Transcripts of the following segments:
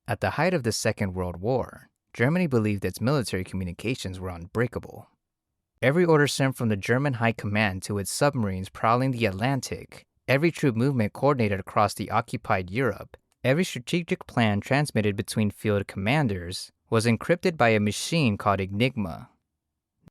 At the height of the Second World War, Germany believed its military communications were unbreakable. Every order sent from the German High Command to its submarines prowling the Atlantic, every troop movement coordinated across the occupied Europe, every strategic plan transmitted between field commanders was encrypted by a machine called Enigma.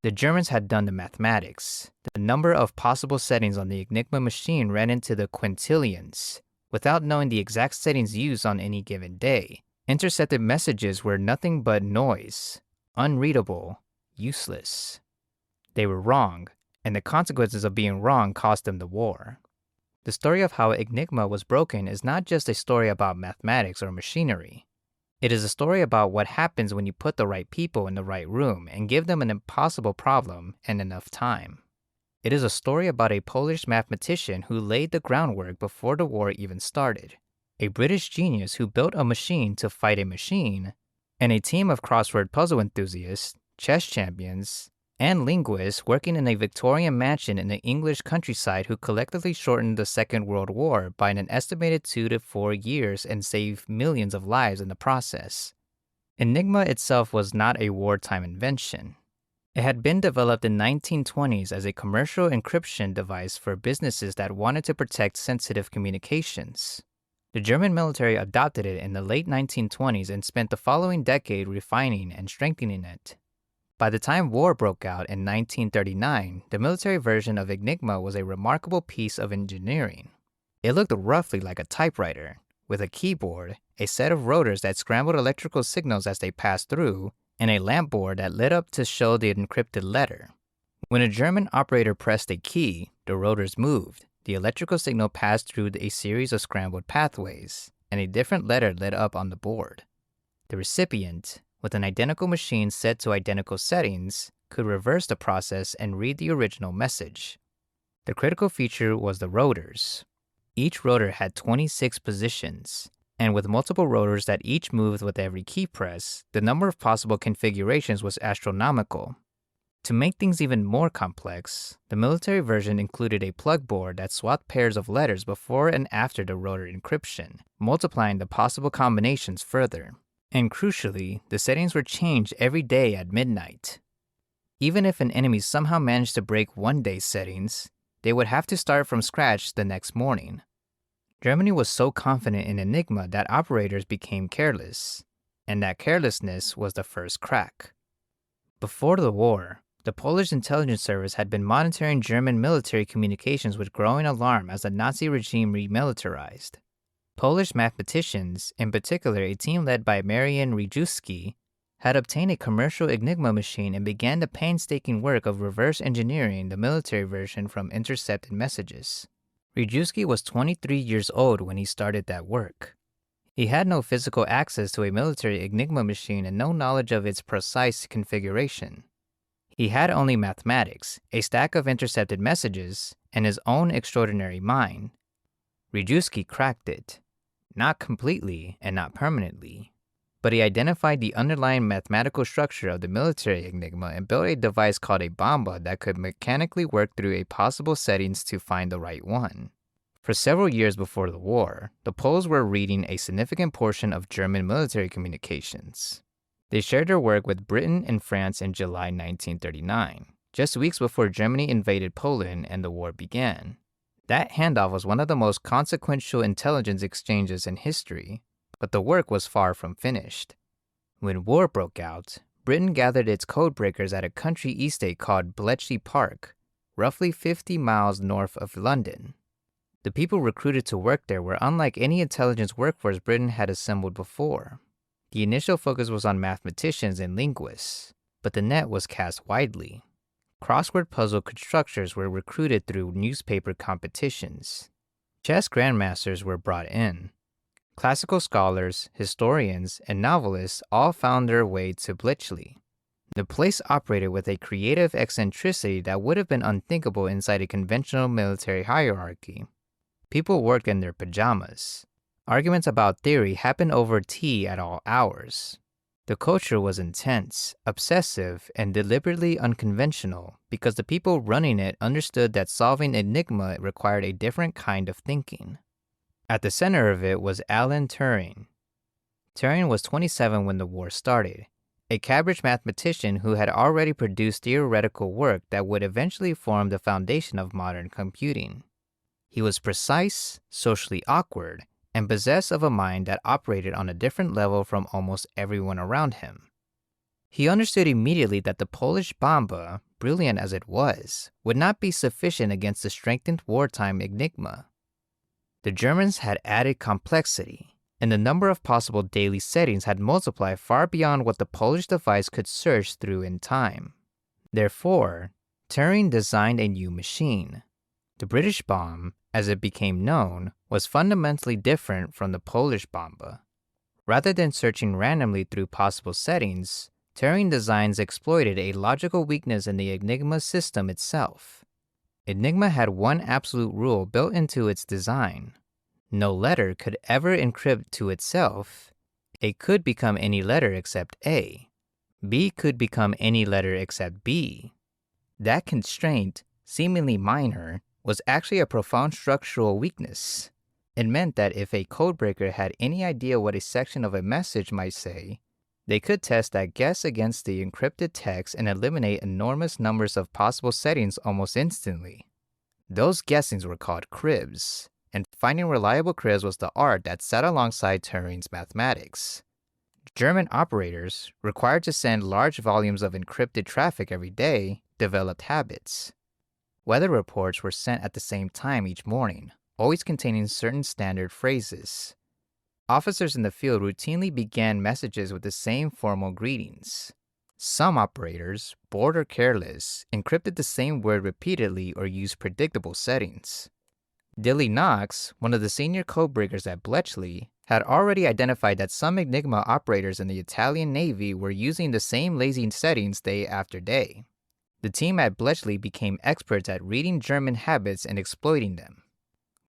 The Germans had done the mathematics. The number of possible settings on the Enigma machine ran into the quintillions. Without knowing the exact settings used on any given day, intercepted messages were nothing but noise, unreadable, useless. They were wrong, and the consequences of being wrong cost them the war. The story of how Enigma was broken is not just a story about mathematics or machinery. It is a story about what happens when you put the right people in the right room and give them an impossible problem and enough time. It is a story about a Polish mathematician who laid the groundwork before the war even started, a British genius who built a machine to fight a machine, and a team of crossword puzzle enthusiasts, chess champions, and linguists working in a Victorian mansion in the English countryside who collectively shortened the Second World War by an estimated 2 to 4 years and saved millions of lives in the process. Enigma itself was not a wartime invention. It had been developed in the 1920s as a commercial encryption device for businesses that wanted to protect sensitive communications. The German military adopted it in the late 1920s and spent the following decade refining and strengthening it. By the time war broke out in 1939, the military version of Enigma was a remarkable piece of engineering. It looked roughly like a typewriter, with a keyboard, a set of rotors that scrambled electrical signals as they passed through, and a lamp board that lit up to show the encrypted letter. When a German operator pressed a key, the rotors moved, the electrical signal passed through a series of scrambled pathways, and a different letter lit up on the board. The recipient, with an identical machine set to identical settings, could reverse the process and read the original message. The critical feature was the rotors. Each rotor had 26 positions, and with multiple rotors that each moved with every key press, the number of possible configurations was astronomical. To make things even more complex, the military version included a plug board that swapped pairs of letters before and after the rotor encryption, multiplying the possible combinations further. And crucially, the settings were changed every day at midnight. Even if an enemy somehow managed to break one day's settings, they would have to start from scratch the next morning. Germany was so confident in Enigma that operators became careless, and that carelessness was the first crack. Before the war, the Polish intelligence service had been monitoring German military communications with growing alarm as the Nazi regime remilitarized. Polish mathematicians, in particular a team led by Marian Rejewski, had obtained a commercial Enigma machine and began the painstaking work of reverse engineering the military version from intercepted messages. Rejewski was 23 years old when he started that work. He had no physical access to a military Enigma machine and no knowledge of its precise configuration. He had only mathematics, a stack of intercepted messages, and his own extraordinary mind. Rejewski cracked it. Not completely and not permanently, but he identified the underlying mathematical structure of the military Enigma and built a device called a Bombe that could mechanically work through a possible settings to find the right one. For several years before the war, the Poles were reading a significant portion of German military communications. They shared their work with Britain and France in July 1939, just weeks before Germany invaded Poland and the war began. That handoff was one of the most consequential intelligence exchanges in history, but the work was far from finished. When war broke out, Britain gathered its codebreakers at a country estate called Bletchley Park, roughly 50 miles north of London. The people recruited to work there were unlike any intelligence workforce Britain had assembled before. The initial focus was on mathematicians and linguists, but the net was cast widely. Crossword puzzle constructors were recruited through newspaper competitions. Chess grandmasters were brought in. Classical scholars, historians, and novelists all found their way to Bletchley. The place operated with a creative eccentricity that would have been unthinkable inside a conventional military hierarchy. People worked in their pajamas. Arguments about theory happened over tea at all hours. The culture was intense, obsessive, and deliberately unconventional because the people running it understood that solving Enigma required a different kind of thinking. At the center of it was Alan Turing. Turing was 27 when the war started, a Cambridge mathematician who had already produced theoretical work that would eventually form the foundation of modern computing. He was precise, socially awkward, and possessed of a mind that operated on a different level from almost everyone around him. He understood immediately that the Polish Bombe, brilliant as it was, would not be sufficient against the strengthened wartime Enigma. The Germans had added complexity, and the number of possible daily settings had multiplied far beyond what the Polish device could search through in time. Therefore, Turing designed a new machine. The British Bombe, as it became known, was fundamentally different from the Polish Bombe. Rather than searching randomly through possible settings, Turing designs exploited a logical weakness in the Enigma system itself. Enigma had one absolute rule built into its design. No letter could ever encrypt to itself. A could become any letter except A. B could become any letter except B. That constraint, seemingly minor, was actually a profound structural weakness. It meant that if a codebreaker had any idea what a section of a message might say, they could test that guess against the encrypted text and eliminate enormous numbers of possible settings almost instantly. Those guessings were called cribs, and finding reliable cribs was the art that sat alongside Turing's mathematics. German operators, required to send large volumes of encrypted traffic every day, developed habits. Weather reports were sent at the same time each morning, always containing certain standard phrases. Officers in the field routinely began messages with the same formal greetings. Some operators, bored or careless, encrypted the same word repeatedly or used predictable settings. Dilly Knox, one of the senior codebreakers at Bletchley, had already identified that some Enigma operators in the Italian Navy were using the same lazy settings day after day. The team at Bletchley became experts at reading German habits and exploiting them.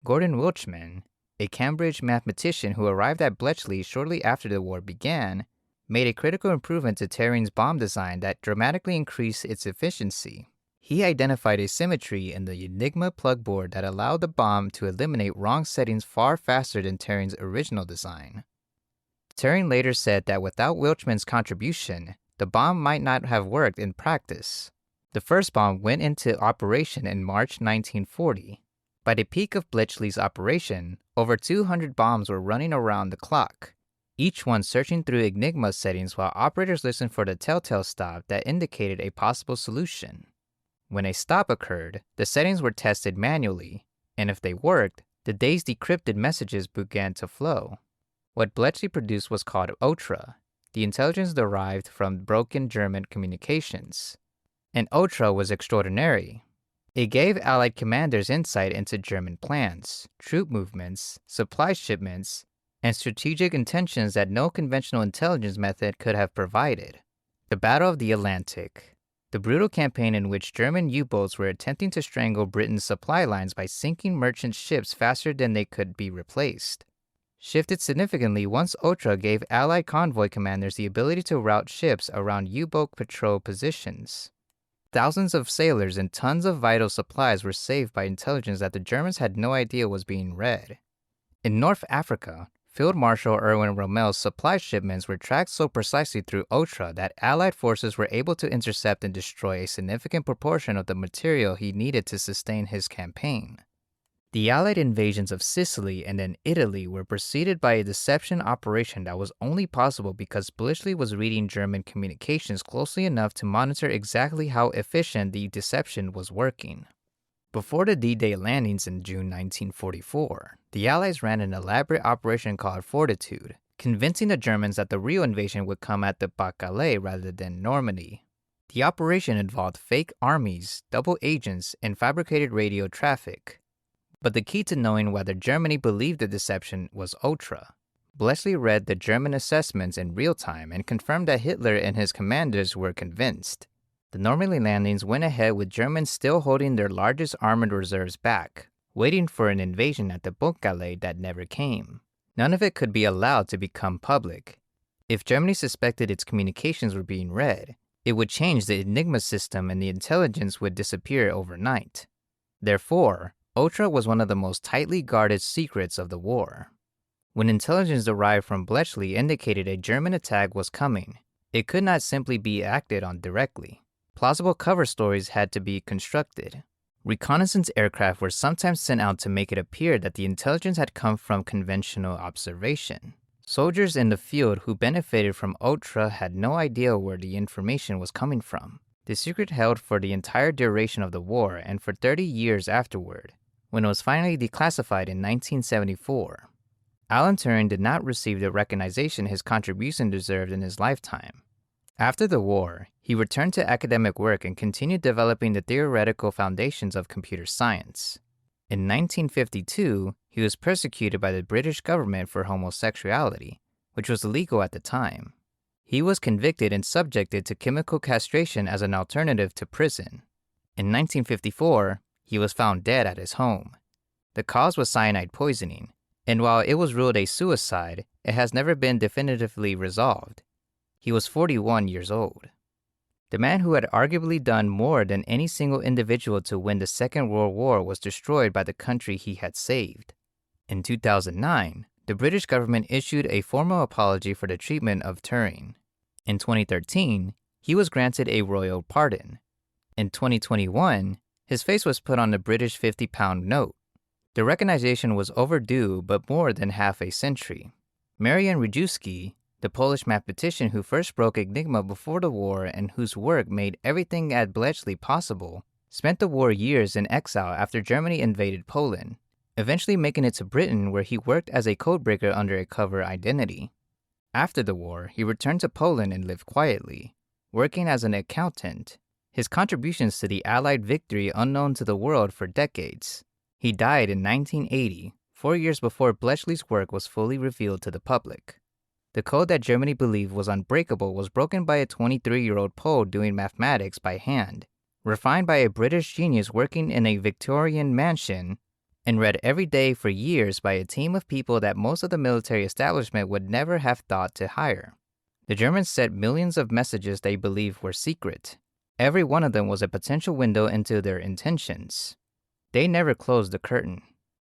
Gordon Welchman, a Cambridge mathematician who arrived at Bletchley shortly after the war began, made a critical improvement to Turing's bomb design that dramatically increased its efficiency. He identified a symmetry in the Enigma plug board that allowed the bomb to eliminate wrong settings far faster than Turing's original design. Turing later said that without Welchman's contribution, the bomb might not have worked in practice. The first bomb went into operation in March 1940. By the peak of Bletchley's operation, over 200 bombs were running around the clock, each one searching through Enigma settings while operators listened for the telltale stop that indicated a possible solution. When a stop occurred, the settings were tested manually, and if they worked, the day's decrypted messages began to flow. What Bletchley produced was called Ultra, the intelligence derived from broken German communications. And Ultra was extraordinary. It gave Allied commanders insight into German plans, troop movements, supply shipments, and strategic intentions that no conventional intelligence method could have provided. The Battle of the Atlantic, the brutal campaign in which German U-boats were attempting to strangle Britain's supply lines by sinking merchant ships faster than they could be replaced, shifted significantly once Ultra gave Allied convoy commanders the ability to route ships around U-boat patrol positions. Thousands of sailors and tons of vital supplies were saved by intelligence that the Germans had no idea was being read. In North Africa, Field Marshal Erwin Rommel's supply shipments were tracked so precisely through Ultra that Allied forces were able to intercept and destroy a significant proportion of the material he needed to sustain his campaign. The Allied invasions of Sicily and then Italy were preceded by a deception operation that was only possible because Bletchley was reading German communications closely enough to monitor exactly how efficient the deception was working. Before the D-Day landings in June 1944, the Allies ran an elaborate operation called Fortitude, convincing the Germans that the real invasion would come at the Pas-de-Calais rather than Normandy. The operation involved fake armies, double agents, and fabricated radio traffic. But the key to knowing whether Germany believed the deception was Ultra. Bletchley read the German assessments in real time and confirmed that Hitler and his commanders were convinced. The Normandy landings went ahead with Germans still holding their largest armored reserves back, waiting for an invasion at the Pas-de-Calais that never came. None of it could be allowed to become public. If Germany suspected its communications were being read, it would change the Enigma system and the intelligence would disappear overnight. Therefore, Ultra was one of the most tightly guarded secrets of the war. When intelligence arrived from Bletchley indicated a German attack was coming, it could not simply be acted on directly. Plausible cover stories had to be constructed. Reconnaissance aircraft were sometimes sent out to make it appear that the intelligence had come from conventional observation. Soldiers in the field who benefited from Ultra had no idea where the information was coming from. The secret held for the entire duration of the war and for 30 years afterward, when it was finally declassified in 1974. Alan Turing did not receive the recognition his contribution deserved in his lifetime. After the war, he returned to academic work and continued developing the theoretical foundations of computer science. In 1952, he was persecuted by the British government for homosexuality, which was illegal at the time. He was convicted and subjected to chemical castration as an alternative to prison. In 1954, he was found dead at his home. The cause was cyanide poisoning, and while it was ruled a suicide, it has never been definitively resolved. He was 41 years old. The man who had arguably done more than any single individual to win the Second World War was destroyed by the country he had saved. In 2009, the British government issued a formal apology for the treatment of Turing. In 2013, he was granted a royal pardon. In 2021, his face was put on the British £50 note. The recognition was overdue but more than half a century. Marian Rejewski, the Polish mathematician who first broke Enigma before the war and whose work made everything at Bletchley possible, spent the war years in exile after Germany invaded Poland, eventually making it to Britain where he worked as a codebreaker under a cover identity. After the war, he returned to Poland and lived quietly, working as an accountant, his contributions to the Allied victory unknown to the world for decades. He died in 1980, 4 years before Bletchley's work was fully revealed to the public. The code that Germany believed was unbreakable was broken by a 23-year-old Pole doing mathematics by hand, refined by a British genius working in a Victorian mansion, and read every day for years by a team of people that most of the military establishment would never have thought to hire. The Germans sent millions of messages they believed were secret. Every one of them was a potential window into their intentions. They never closed the curtain.